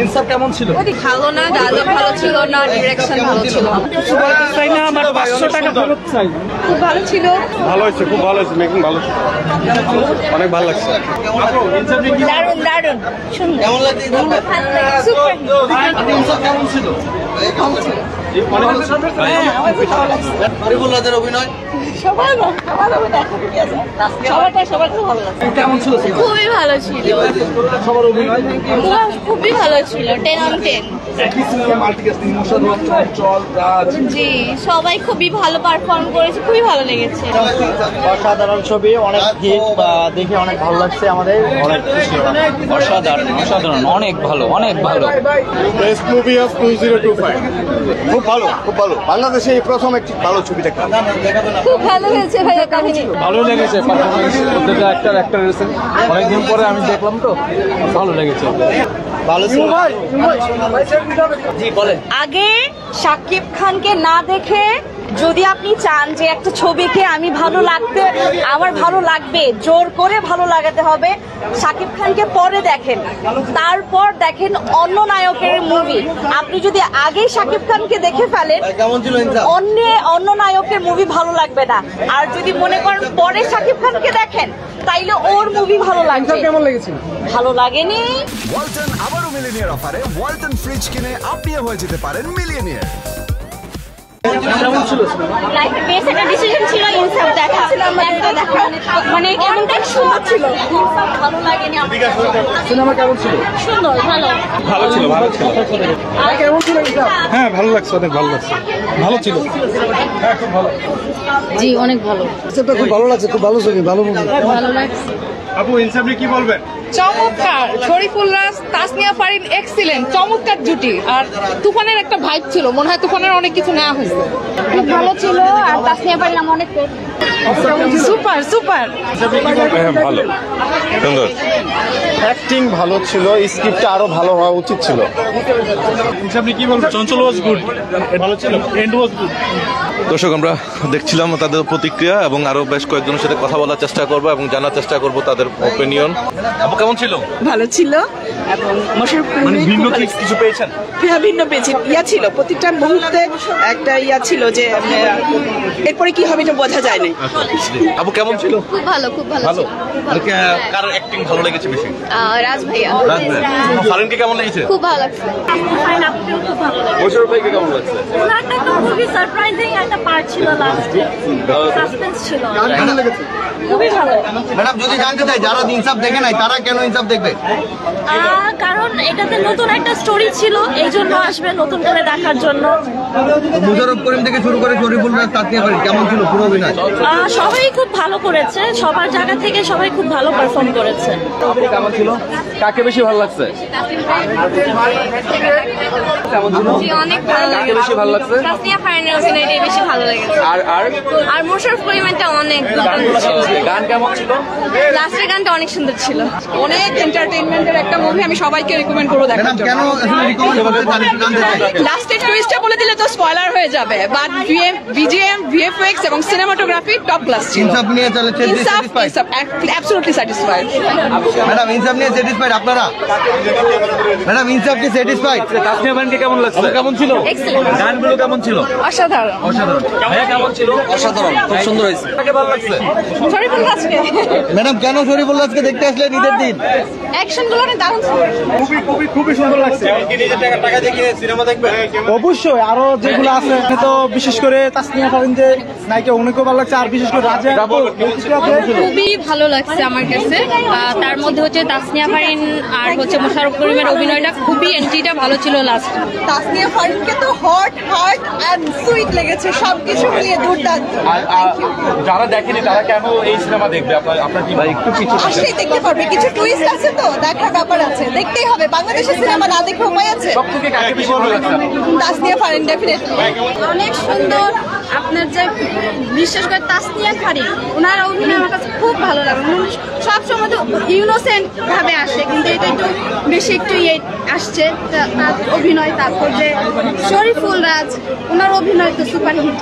ইনসাফ কেমন ছিল? ভালো না, ডায়লগ ভালো ছিল না, ডিরেকশন ভালো ছিল। তাই না, আমার 500 টাকা ফেরত চাই। খুব ভালো ছিল। ভালো হয়েছে, খুব ভালো হয়েছে, মেকিং ভালো ছিল, অনেক ভালো লাগছে। দারুণ দারুণ সুন্দর। কেমন লাগছে? সুপার। ইনসাফ কেমন ছিল? ভালো ছিল। শরীফুল্লাহদের অভিনয় সবাই না, সবার অভিনয় সবার খুব ভালো লাগছে। কেমন ছিল? খুবই ভালো ছিল, সবার অভিনয় খুবই ভালো ছিল, 10 on 10। একই সিনেমা মাল্টিকাস্টিং, মোশাররফ, চঞ্চল, রাজ। জি, সবাই খুবই ভালো পারফর্ম করেছে, খুবই ভালো লেগেছে। অসাধারণ ছবি, অনেক হিট, দেখে অনেক ভালো লাগছে আমাদের, অনেক খুশি। অসাধারণ অসাধারণ, অনেক ভালো, অনেক ভালো। Best movie of 2025। খুব ভালো, খুব ভালো। বাংলাদেশে এই প্রথম একটি ভালো ছবি দেখলাম। খুব ভালো হয়েছে ভাইয়া কাহিনী। ভালো লেগেছে পারফরমেন্স, প্রত্যেকটা অ্যাক্টর এসে অনেকদিন পরে আমি দেখলাম তো, ভালো লেগেছে। ভালো ছিল। জি বলেন। আগে শাকিব খানকে না দেখে যদি আপনি চান যে একটা ছবিকে আমার ভালো লাগবে, জোর করে ভালো লাগাতে হবে, শাকিব খানকে পরে দেখেন, তারপর দেখেন অন্য নায়কের মুভি। আপনি যদি আগে শাকিব খানকে দেখে ফেলেন, কেমন ছিল ইনসাফ? অন্য নায়কের মুভি ভালো লাগবে না। আর যদি মনে করেন পরে শাকিব খানকে দেখেন, তাইলে ওর মুভি ভালো লাগবে। কেমন লেগেছিল? ভালো লাগেনি। ওয়ালটন আবারও মিলিয়নিয়ার অফারে ওয়ালটন ফ্রিজ কিনে আপনিও হয়ে যেতে পারেন মিলিয়নিয়ার। কেমন ছিল? বেশ একটা ডিসিশন ছিল ইনসাফ দেখা। মানে এমনটা সুন্দর ছিল। ইনসাফ ভালো লাগেনি আমার। সিনেমা কেমন ছিল? সুন্দর, ভালো। ভালো ছিল, ভালো ছিল। কেমন ছিল ইনসাফ? হ্যাঁ ভালো লাগছে, অনেক ভালো লাগছে, ভালো ছিল। হ্যাঁ খুব ভালো। জি, অনেক ভালো। খুব ভালো লাগছে, খুব ভালো ছবি, ভালো মুভি। ভালো লাগছে। আপু ইনসাফ নিয়ে কি বলবেন? চমৎকার, শরীফুল্লাহ তাসনিয়া ফারিন এক্সিলেন্ট, চমৎকার জুটি। আর তুফানের একটা ভাইব ছিল, মনে হয় তুফানের অনেক কিছু নেওয়া হয়েছে। খুব ভালো ছিল। আর তাসনিয়া পারলাম অনেক সুপার সুপার। হ্যাঁ ভালো, সুন্দর। অ্যাক্টিং ভালো ছিল, স্ক্রিপ্টটা আরো ভালো হওয়া উচিত ছিল। ইনসাফ নিয়ে কি বলবেন? চঞ্চল ওয়াজ গুড, ভালো ছিল, এন্ড ওয়াজ গুড। দর্শক, আমরা দেখছিলাম তাদের প্রতিক্রিয়া এবং আরো বেশ কয়েকজনের সাথে কথা বলার চেষ্টা করবো এবং জানার চেষ্টা করবো তাদের ওপিনিয়ন। আপু কেমন ছিল? ভালো ছিল এবং মানে ভিন্ন কিছু পেয়েছেন? ভিন্ন পেয়েছি। ছিল প্রতিটা মুহূর্তে একটা ছিল যে এরপরে কি হবে এটা বোঝা যায় না। আপু কেমন ছিল? খুব ভালো, খুব ভালো ভালো। ছিল। কার অ্যাক্টিং ভালো লেগেছে বেশি? রাজ ভাইয়া। রাজ ভাই। ফারিনকে কেমন লেগেছে? খুব ভালো লাগছে। খুব ভালো লাগছে। মোশাররফ ভাইকে কেমন লাগছে? ওনারটা তো খুবই সারপ্রাইজিং একটা পার্ট ছিল, লাস্টে সাসপেন্স ছিল। খুবই ভালো। ম্যাডাম যদি জানতে চাই, যারা ইনসাফ দেখে নাই তারা কেন ইনসাফ দেখবে? কারণ এটাতে নতুন একটা স্টোরি ছিল, এই জন্য আসবে নতুন করে দেখার জন্য। মুশাররফ করিম থেকে শুরু করে শরীফুল্লাহ, তাসনিয়া ফারিন, কেমন ছিল পুরো অভিনয়? সবাই খুব ভালো করেছে, সবার জায়গা থেকে সবাই খুব ভালো পারফর্ম করেছে। কেমন ছিল? কাকে বেশি ভালো লাগছে? কেমন ছিল? অনেক ভালো কাকে বেশি ভালো লাগছে? তাসনিয়া ফারিনের অভিনয়টাই বেশি ভালো লেগেছে। আর মোশাররফ করিমেরটা অনেক গান কেমন ছিল? লাস্টের গানটা অনেক সুন্দর ছিল। অনেক এন্টারটেইনমেন্টের একটা মুভি, আমি সবাইকে রিকমেন্ড করবো দেখার ম্যাডাম জন্য। কেন আসলে রিকমেন্ড করতে চান একটু জানতে চাই। লাস্টের টুইস্টটা বলে দিলে তো স্পয়লার হয়ে যাবে, বাট বিজিএম, ভিএফএক্স এবং সিনেমাটোগ্রাফি টপ ক্লাস ছিল। ইনসাফ নিয়ে চলে স্যাটিসফাইড? Absolutely satisfied. ম্যাডাম ইনসাফ নিয়ে স্যাটিসফাইড আপনারা? ম্যাডাম ইনসাফ কি স্যাটিসফাইড? তাসনিয়া ফারিনকে কেমন লাগছে? কেমন ছিল? গানগুলো কেমন ছিল? অসাধারণ। অসাধারণ। ভাইয়া কেমন ছিল? অসাধারণ, খুব সুন্দর হয়েছে। কাকে ভালো লাগছে? শরীফুল্লাহ আজকে ম্যাডাম কেন শরীফুল্লাহকে দেখতে আসলেন ঈদের দিন? অ্যাকশনগুলো অনেক দারুণ ছিল। খুবই সুন্দর লাগছে। টাকা দিয়ে কিনে সিনেমা দেখবে? অবশ্যই আরো যেগুলো আছে, তো বিশেষ করে তাসনিয়া ফারিন যে নায়িকা, অনেকও ভালো লাগছে। আর বিশেষ করে রাজা খুবই ভালো লাগছে আমার কাছে। তার মধ্যে হচ্ছে তাসনিয়া ফারিন আর হচ্ছে মোশাররফ করিমের অভিনয়টা খুবই, এন্ট্রিটা ভালো ছিল লাস্ট। তাসনিয়া ফারিনকে তো হট হার্ট এন্ড সুইট লেগেছে, সবকিছু মিলিয়ে দুর্দান্ত। যারা দেখেনি তারা কেন এই সিনেমা দেখবে? আপনার কি ভাই একটু কিছু আসলেই দেখতে পারবে, কিছু টুইস্ট আছে তো দেখার ব্যাপার আছে, দেখতেই হবে। বাংলাদেশের সিনেমা না দেখে উপায় আছে? সবথেকে কাকে বেশি ভালো লাগছে? তাসনিয়া ফারিন ডেফিনেটলি। অনেক সুন্দর। আপনার যে বিশেষ করে তাসনিয়া ফারিন, ওনার অভিনয় আমার কাছে খুব ভালো লাগে। সবসময় তো ইনোসেন্ট ভাবে আসে, কিন্তু এটা একটু বেশি একটু আসছে তার অভিনয়। তারপর যে শরীফুল রাজ, ওনার অভিনয় তো সুপার হিট।